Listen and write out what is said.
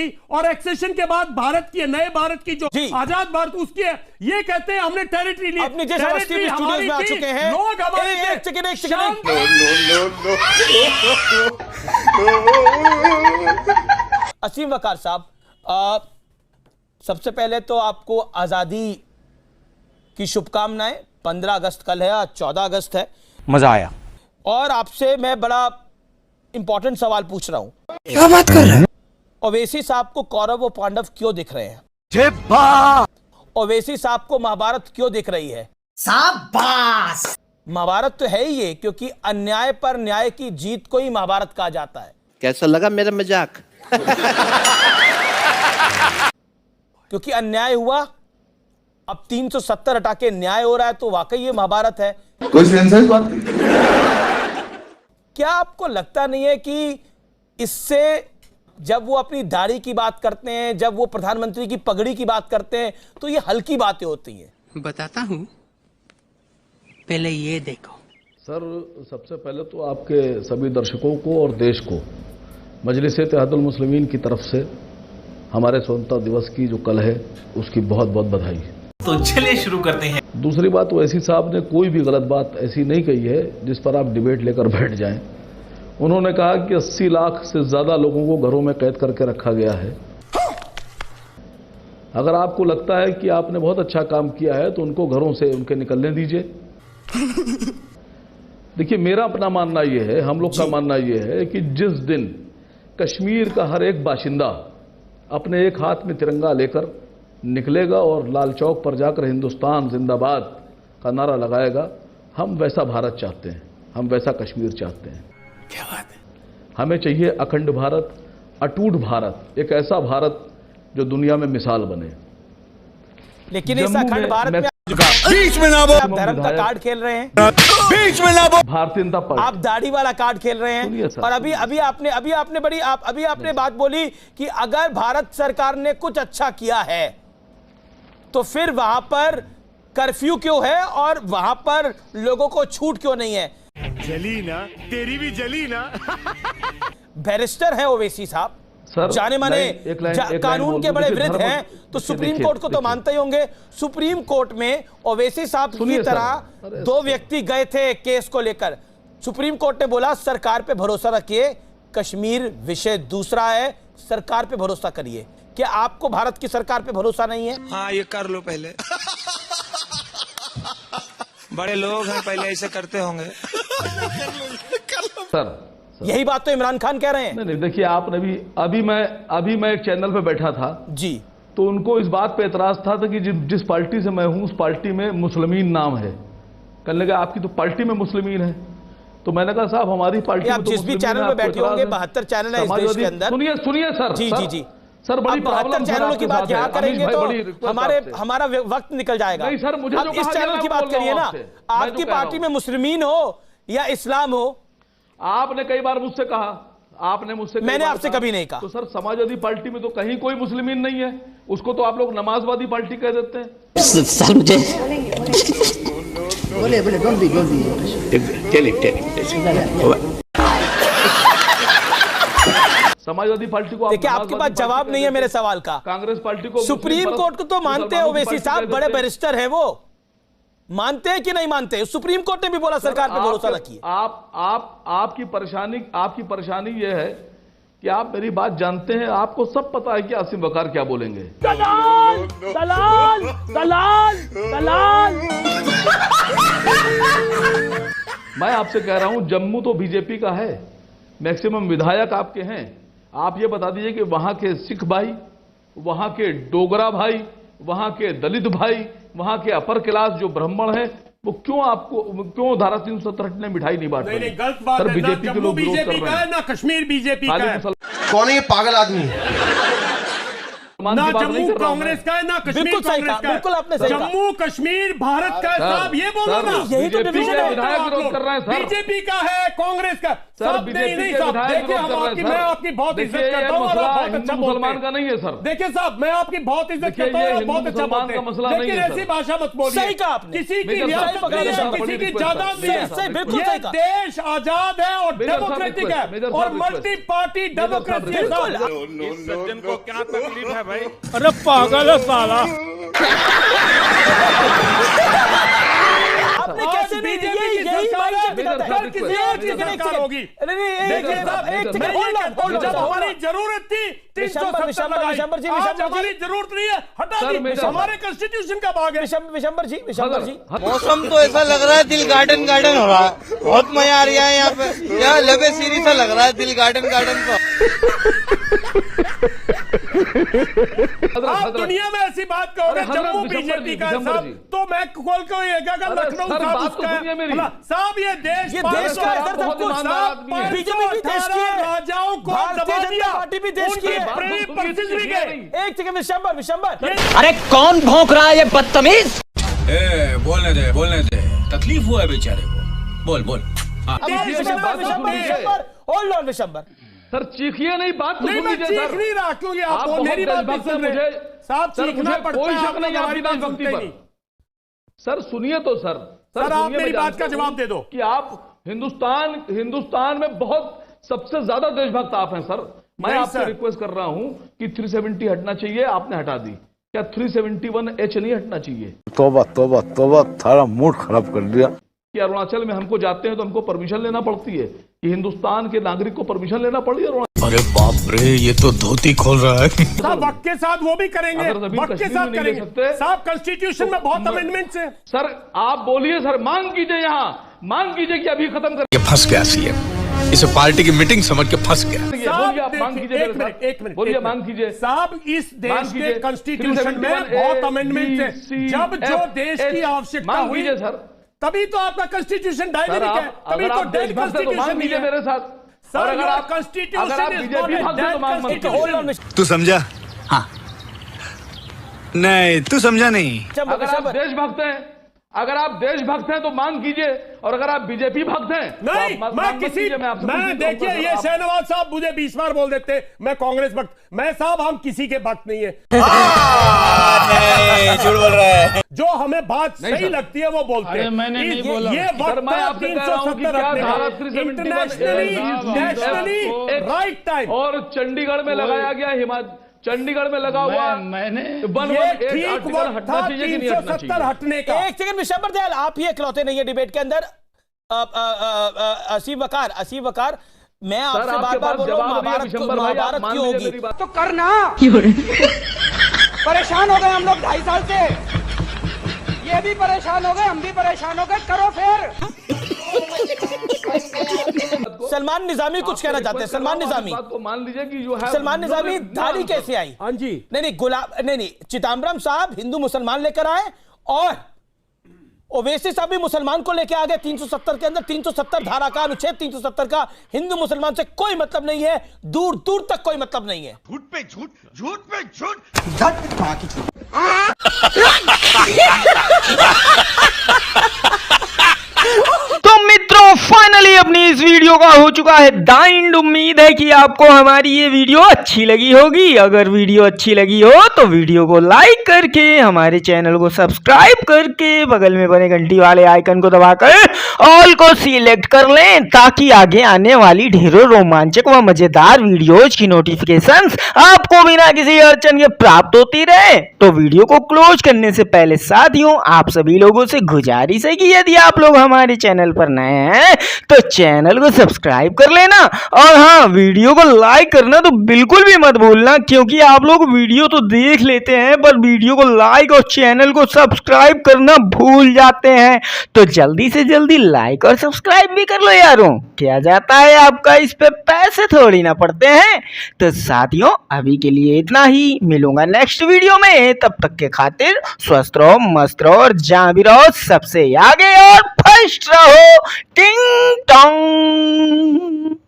की, और एक्सेशन के बाद भारत की, नए भारत की जो आजाद भारत उसकी है, ये कहते हैं हमने टेरिटरी ली। अपनी टेरिटरी हमारी में आ चुके हैं लोग हमारे असीम वकार साहब, सबसे पहले तो आपको आजादी की शुभकामनाएं। 15 अगस्त कल है, आज 14 अगस्त है। मजा आया। और आपसे मैं बड़ा इंपॉर्टेंट सवाल पूछ रहा हूं। क्या बात कर रहे हैं? ओवैसी साहब को कौरव और पांडव क्यों दिख रहे हैं? ओवैसी साहब को महाभारत क्यों दिख रही है? शाबाश। महाभारत तो है ही ये, क्योंकि अन्याय पर न्याय की जीत को ही महाभारत कहा जाता है। कैसा लगा मेरा मजाक? क्योंकि अन्याय हुआ, अब 370 हटा के न्याय हो रहा है, तो वाकई ये महाभारत है। कोई सेंस है इस बात की? क्या आपको लगता नहीं है कि इससे, जब वो अपनी दाढ़ी की बात करते हैं, जब वो प्रधानमंत्री की पगड़ी की बात करते हैं, तो ये हल्की बातें होती हैं? बताता हूं, पहले ये देखो। सर, सबसे पहले तो आपके सभी दर्शकों को और देश को मजलिस-ए-इत्तेहादुल मुस्लिमीन की तरफ से हमारे स्वतंत्रता दिवस की जो कल है उसकी बहुत बहुत बधाई। तो चलिए शुरू करते हैं। दूसरी बात, ओवैसी साहब ने कोई भी गलत बात ऐसी नहीं कही है जिस पर आप डिबेट लेकर बैठ जाएं। उन्होंने कहा कि 80 लाख से ज्यादा लोगों को घरों में कैद करके रखा गया है। अगर आपको लगता है कि आपने बहुत अच्छा काम किया है तो उनको घरों से उनके निकलने दीजिए। देखिए, मेरा अपना मानना यह है, हम लोग का मानना यह है कि जिस दिन कश्मीर का हर एक बाशिंदा अपने एक हाथ में तिरंगा लेकर निकलेगा और लाल चौक पर जाकर हिंदुस्तान जिंदाबाद का नारा लगाएगा, हम वैसा भारत चाहते हैं, हम वैसा कश्मीर चाहते हैं। क्या बात है? हमें चाहिए अखंड भारत, अटूट भारत, एक ऐसा भारत जो दुनिया में मिसाल बने। लेकिन इस अखंड भारत में बीच में ना बोल। आप धर्म का कार्ड खेल रहे हैं, बीच में ना बोल। भारतीय जनता पार्टी, आप दाढ़ी वाला कार्ड खेल रहे हैं। और अभी आपने बात बोली कि अगर भारत सरकार ने कुछ अच्छा किया है तो फिर वहां पर कर्फ्यू क्यों है और वहां पर लोगों को छूट क्यों नहीं है? जली ना, तेरी भी जली ना। बैरिस्टर है ओवैसी साहब, जाने माने कानून के बड़े वृद्ध हैं, तो सुप्रीम कोर्ट को तो मानते ही होंगे। सुप्रीम कोर्ट में ओवैसी साहब की तरह 2 व्यक्ति गए थे केस को लेकर। सुप्रीम कोर्ट ने बोला सरकार पे भरोसा रखिए, कश्मीर विषय दूसरा है, सरकार पे भरोसा करिए। क्या आपको भारत की सरकार पे भरोसा नहीं है? हाँ, ये कर लो पहले। बड़े लोग हैं, पहले ऐसे करते होंगे। सर, यही बात तो इमरान खान कह रहे हैं। नहीं, देखिए, आपने भी अभी मैं एक चैनल पे बैठा था जी, तो उनको इस बात पे एतराज था कि जिस पार्टी से मैं हूं उस पार्टी में मुस्लिमीन नाम है। कहने लगा आपकी तो पार्टी में मुस्लिमीन है। तो मैंने कहा साहब, हमारी पार्टी में आप जिस भी चैनल पे बैठे होंगे, 72 चैनल है इस देश के अंदर। सुनिए सर। जी सर, बड़ी प्रॉब्लम चैनलों की बात यहाँ करेंगे तो हमारा वक्त निकल जाएगा। नहीं सर, मुझे इस चैनल की बात करिए ना। आपकी पार्टी में मुस्लिमीन हो या इस्लाम हो, आपने कई बार मुझसे कहा, मैंने आपसे कभी नहीं कहा। तो सर, समाजवादी पार्टी में तो कहीं कोई मुस्लिमीन नहीं है, उसको तो आप लोग नमाजवादी पार्टी कह देते हैं। सर मुझे बोले डोंट बी समाजवादी पार्टी को देखिए, आपके पास जवाब नहीं है मेरे सवाल का। कांग्रेस पार्टी को, सुप्रीम कोर्ट को तो मानते हैं ओवैसी साहब, बड़े बैरिस्टर हैं वो, मानते हैं कि नहीं मानते? सुप्रीम कोर्ट ने भी बोला सरकार पे भरोसा रखिए। आपकी परेशानी यह है कि आप मेरी बात जानते हैं, आपको सब पता है कि आसिम वकार क्या बोलेंगे। दलाल दलाल दलाल दलाल। मैं आपसे कह रहा हूं, जम्मू तो बीजेपी का है, मैक्सिमम विधायक आपके हैं। आप ये बता दीजिए कि वहां के सिख भाई, वहां के डोगरा भाई, वहां के दलित भाई, वहां के अपर क्लास जो ब्राह्मण है, वो क्यों धारा 367 ने मिठाई नहीं बांट रहे? गलत बात है। बीजेपी के लोग बीजेपी का है ना कश्मीर बीजेपी का है। कौन है ये पागल आदमी? ना जम्मू कांग्रेस का है ना कश्मीर बिल्कुल सही कांग्रेस कहा, का है। बिल्कुल आपने सही कहा। जम्मू कश्मीर भारत का है साहब, ये बोलो ना। यही तो बीजेपी डिवीजन के है। विधायक विरोध कर रहे हैं सर। बीजेपी का है, कांग्रेस का सर, साहब बीजेपी नहीं के साहब, विधायक देखिए विरोध कर रहे हैं, मैं सर। आपकी बहुत इज्जत देखिए, करता ये हूँ और मसला आप बहुत अच्छा हिंदू बोलते मुसलमान हैं। का नहीं है सर। देखिए साहब, मैं आपकी बहुत इज्जत देखिए, करता हूँ ये और आप हिंदू बहुत अच्छा मुसलमान बोलते का हैं, मसला नहीं लेकिन है ऐसी सर। भाषा मत बोलिए। सही कहा आपने। किसी की मेजर रियासत साहब, नहीं मेजर है, साहब, किसी की बड़ी जायदाद रिक्वेस्ट नहीं है। है। सही, बिल्कुल ये सही कहा। देश आजाद है और मेजर साहब डेमोक्रेटिक रिक्वेस्ट, है मेजर और साहब मल्टी पार्टी डेमोक्रेसी है बिल्कुल। साहब। इस सज्जन को क्या तकलीफ है भाई? अरे पागल है साला। आपने कैसे नहीं बीजेपी की यही सरकार mindset है, दिखाता है। कल किसी और की सरकार होगी। देखिए साहब, एक मैं सेकंड, ये hold on, कहता हूँ, hold on, जब hold on। हमारी जरूरत थी 370 विशंबर लगाई, जी, आज विशंबर हमारी जी। जरूरत नहीं है, हटा सर, दी। मेजर हमारे कॉन्स्टिट्यूशन का भाग है। विशंबर जी मौसम तो ऐसा लग रहा है दिल गार्डन गार्डन हो रहा है। बहुत मजा आ रहा है यहाँ पे, यहाँ लबे सीरी सा लग रहा है दिल गार्डन गार्डन का। आप दुनिया में ऐसी बात कहोगे अरे हजरत जम्मू विशंबर बीजेपी जी, का है विशंबर साहब, जी। तो मैं खोल के ये कहा अरे लखनऊ सर, साहब बात उसका तो सुनिए मेरी। है साहब, ये देश ये देश का है, सर, सब कुछ। साहब, बीजेपी भी देश की है। राजाओं को भारतीय दबा जनता दिया, पार्टी भी देश की उनकी है। प्रेमी बात तो परिस्थिति भी सुनिए गई। एक सेकंड, विशंबर अरे कौन भौंक रहा है ये बदतमीज? बोलने दे, तकलीफ हुआ है बेचारे को। बोल बोल। Hold on Vishambar. सर चीखिए नहीं, बात तो नहीं, सुन मैं लीजिए चीख सर। नहीं रहा, क्योंकि आप बहुत मेरी बात नहीं देशभक्त हैं सुन रहे। मुझे। साहब, सर, चीखना मुझे पड़ता कोई है, शक आप नहीं लोग आपकी हमारी बात देशभक्ति सुनते पर। नहीं। सर सुनिए तो सर सर, सुनिए, आप मैं मेरी बात जानता का जवाब हूं दे दो। कि आप हिंदुस्तान में बहुत सबसे ज्यादा देशभक्त आप हैं सर। मैं नहीं, आपसे सर। रिक्वेस्ट कर रहा हूं कि 370 हटना चाहिए, आपने हटा दी। क्या 371H नहीं हटना चाहिए? तौबा तौबा तौबा, थारा मूड खराब कर दिया। कि अरुणाचल में हमको जाते हैं तो हमको परमिशन लेना पड़ती है कि हिंदुस्तान के नागरिक को परमिशन लेना पड़ी है? अरे बाप रे, ये तो धोती खोल रहा है। साहब, वक्त के साथ वो भी करेंगे, अगर जमीन वक्त के कश्मीर साथ में नहीं ले करेंगे सकते, साहब। कॉन्स्टिट्यूशन में बहुत अमेंडमेंट्स हैं। सर आप बोलिए सर, मांग कीजिए, यहाँ मांग कीजिए कि अभी खत्म कर। ये फंस गया सीएम, इसे पार्टी की मीटिंग समझ के फंस गया। बोलिए, आप मांग कीजिए मेरे साथ। एक मिनट बोलिए, मांग कीजिए साहब। इस मांग देश कीजिए। के कॉन्स्टिट्यूशन में 371A, बहुत अमेंडमेंट्स B, हैं। C, जब जो F, देश H, की आवश्यकता मांग हुई, कीजिए सर। तभी तो आपका कॉन्स्टिट्यूशन सर डायनेमिक है, आप तभी अगर तो आप डेड देशभक्त हैं तो कॉन्स्टिट्यूशन मांग नहीं कीजिए है। मेरे साथ। सर, और your अगर आप constitution is BJP not a भक्त हैं तो dead मांग मत होल्ड कीजिए। ऑन तू समझा? हाँ नहीं, तू समझा नहीं। अगर आप देशभक्त हैं, अगर आप देशभक्त हैं तो मांग कीजिए, और अगर आप बीजेपी भक्त हैं तो नहीं, आप मांग मैं मत किसी कीजिए। मैं आपसे मैं पूछता हूं, देखिए, सर, ये आप- शहनवाज साहब मुझे 20 बार बोल देते मैं कांग्रेस भक्त। मैं साहब, हम किसी के भक्त नहीं है। झूठ बोल रहा है। जो हमें बात नहीं, सही सर। लगती है वो बोलते हैं। मैंने नहीं बोला। ये सर, वक्त मैं है आपसे कह रहा हूं कि 370 क्या रखने धारा का। 371 इंटरनेशनली नेशनली एक- राइट टाइम। और चंडीगढ़ में लगाया गया, चंडीगढ़ में लगा हुआ मैंने ये ठीक आर्टिकल वक्त हटना था चाहिए कि नहीं हटना 370 चाहिए? हटने का। एक सेकंड, विशंबर दयाल, आप ही इकलौते नहीं है डिबेट के अंदर। असीम वकार, मैं सर आपसे आपके बार बार पास बोल रहा हूँ, जवाब नहीं है, विशंबर भाई, आप महाभारत मान क्यों लीजिए होगी? मेरी बात। तो करना परेशान हो गए हम लोग 2.5 साल से। ये भी परेशान हो गए, हम भी परेशान हो गए, करो फिर। सलमान निजामी कुछ कहना चाहते हैं। सलमान निजामी, बात को मान लीजिए कि you have Salman Nizami no- धारी कैसे आई? हाँ जी, नहीं, चिदम्बरम साहब हिंदू मुसलमान लेकर आए, और ओवैसी साहब भी मुसलमान को लेकर आ गए 370 के अंदर। 370 धारा का, अनुच्छेद 370 का हिंदू मुसलमान से कोई मतलब नहीं है, दूर दूर तक कोई मतलब नहीं है। झूठ पे झूठ, झूठ पे झूठ। तो मित्रों, फाइनली अपनी इस वीडियो का हो चुका है दाइंड। उम्मीद है कि आपको हमारी ये वीडियो अच्छी लगी होगी। अगर वीडियो अच्छी लगी हो तो वीडियो को लाइक करके, हमारे चैनल को सब्सक्राइब करके, बगल में बने घंटी वाले आइकन को दबाकर ऑल को सिलेक्ट कर लें, ताकि आगे आने वाली ढेरों रोमांचक व मजेदार वीडियोज की नोटिफिकेशंस आपको बिना किसी अड़चन के प्राप्त होती रहे। तो वीडियो को क्लोज करने से पहले साथियों, आप सभी लोगों से गुजारिश है कि यदि आप लोग हमारे चैनल पर नए हैं तो चैनल को सब्सक्राइब कर लेना, और हाँ, वीडियो को लाइक करना तो बिल्कुल भी मत भूलना, क्योंकि आप लोग वीडियो तो देख लेते हैं पर वीडियो को लाइक और चैनल को सब्सक्राइब करना भूल जाते हैं। तो जल्दी से जल्दी लाइक और सब्सक्राइब भी कर लो यारों, क्या जाता है आपका, इस पे पैसे थोड़ी ना पड़ते हैं। तो साथियों, अभी के लिए इतना ही, मिलूंगा नेक्स्ट वीडियो में। तब तक के खातिर स्वस्थ रहो, मस्त रहो और जहां भी रहो सबसे आगे और फर्स्ट रहो। टिंग टोंग।